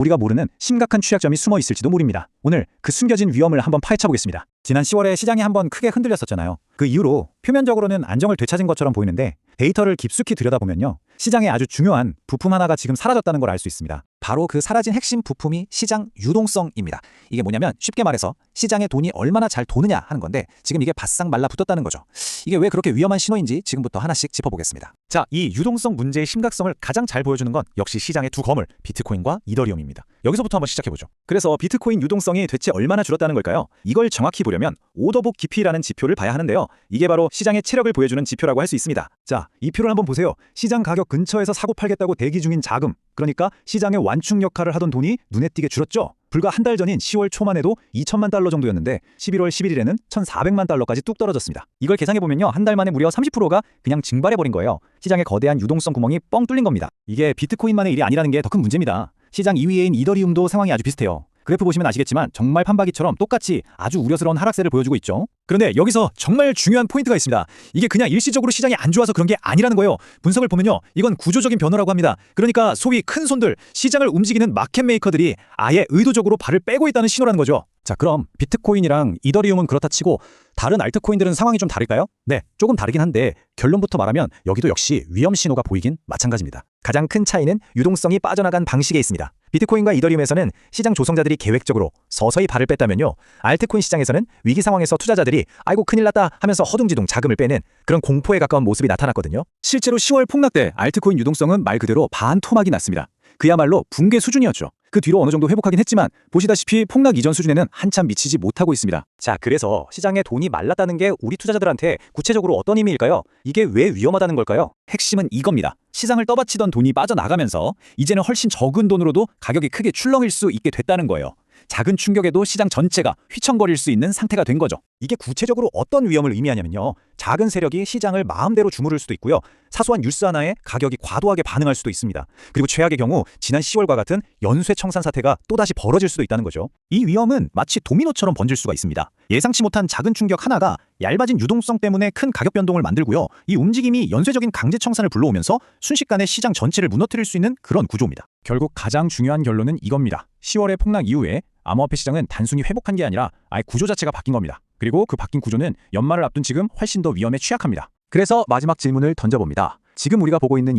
우리가 모르는 심각한 취약점이 숨어 있을지도 모릅니다. 오늘 그 숨겨진 위험을 한번 파헤쳐 보겠습니다. 지난 10월에 시장이 한번 크게 흔들렸었잖아요. 그 이후로 표면적으로는 안정을 되찾은 것처럼 보이는데 데이터를 깊숙이 들여다보면요, 시장에 아주 중요한 부품 하나가 지금 사라졌다는 걸 알 수 있습니다. 바로 그 사라진 핵심 부품이 시장 유동성입니다. 이게 뭐냐면 쉽게 말해서 시장에 돈이 얼마나 잘 도느냐 하는 건데 지금 이게 바싹 말라붙었다는 거죠. 이게 왜 그렇게 위험한 신호인지 지금부터 하나씩 짚어보겠습니다. 자, 이 유동성 문제의 심각성을 가장 잘 보여주는 건 역시 시장의 두 거물, 비트코인과 이더리움입니다. 여기서부터 한번 시작해보죠. 그래서 비트코인 유동성이 대체 얼마나 줄었다는 걸까요? 이걸 정확히 보려면 오더북 깊이라는 지표를 봐야 하는데요. 이게 바로 시장의 체력을 보여주는 지표라고 할 수 있습니다. 자, 이 표를 한번 보세요. 시장 가격 근처에서 사고 팔겠다고 대기 중인 자금, 그러니까 시장의 완충 역할을 하던 돈이 눈에 띄게 줄었죠. 불과 한 달 전인 10월 초만 해도 2천만 달러 정도였는데 11월 11일에는 1,400만 달러까지 뚝 떨어졌습니다. 이걸 계산해보면요, 한 달 만에 무려 30%가 그냥 증발해버린 거예요. 시장의 거대한 유동성 구멍이 뻥 뚫린 겁니다. 이게 비트코인만의 일이 아니라는 게 더 큰 문제입니다. 시장 2위인 이더리움도 상황이 아주 비슷해요. 그래프 보시면 아시겠지만 정말 판박이처럼 똑같이 아주 우려스러운 하락세를 보여주고 있죠. 그런데 여기서 정말 중요한 포인트가 있습니다. 이게 그냥 일시적으로 시장이 안 좋아서 그런 게 아니라는 거예요. 분석을 보면요, 이건 구조적인 변화라고 합니다. 그러니까 소위 큰 손들, 시장을 움직이는 마켓 메이커들이 아예 의도적으로 발을 빼고 있다는 신호라는 거죠. 자, 그럼 비트코인이랑 이더리움은 그렇다 치고 다른 알트코인들은 상황이 좀 다를까요? 네, 조금 다르긴 한데 결론부터 말하면 여기도 역시 위험 신호가 보이긴 마찬가지입니다. 가장 큰 차이는 유동성이 빠져나간 방식에 있습니다. 비트코인과 이더리움에서는 시장 조성자들이 계획적으로 서서히 발을 뺐다면요, 알트코인 시장에서는 위기 상황에서 투자자들이 아이고 큰일 났다 하면서 허둥지둥 자금을 빼는 그런 공포에 가까운 모습이 나타났거든요. 실제로 10월 폭락 때 알트코인 유동성은 말 그대로 반토막이 났습니다. 그야말로 붕괴 수준이었죠. 그 뒤로 어느 정도 회복하긴 했지만 보시다시피 폭락 이전 수준에는 한참 미치지 못하고 있습니다. 자, 그래서 시장에 돈이 말랐다는 게 우리 투자자들한테 구체적으로 어떤 의미일까요? 이게 왜 위험하다는 걸까요? 핵심은 이겁니다. 시장을 떠받치던 돈이 빠져나가면서 이제는 훨씬 적은 돈으로도 가격이 크게 출렁일 수 있게 됐다는 거예요. 작은 충격에도 시장 전체가 휘청거릴 수 있는 상태가 된 거죠. 이게 구체적으로 어떤 위험을 의미하냐면요, 작은 세력이 시장을 마음대로 주무를 수도 있고요, 사소한 뉴스 하나에 가격이 과도하게 반응할 수도 있습니다. 그리고 최악의 경우 지난 10월과 같은 연쇄 청산 사태가 또다시 벌어질 수도 있다는 거죠. 이 위험은 마치 도미노처럼 번질 수가 있습니다. 예상치 못한 작은 충격 하나가 얇아진 유동성 때문에 큰 가격 변동을 만들고요, 이 움직임이 연쇄적인 강제 청산을 불러오면서 순식간에 시장 전체를 무너뜨릴 수 있는 그런 구조입니다. 결국 가장 중요한 결론은 이겁니다. 10월의 폭락 이후에 암호화폐 시장은 단순히 회복한 게 아니라 아예 구조 자체가 바뀐 겁니다. 그리고 그 바뀐 구조는 연말을 앞둔 지금 훨씬 더 위험에 취약합니다. 그래서 마지막 질문을 던져봅니다. 지금 우리가 보고 있는 이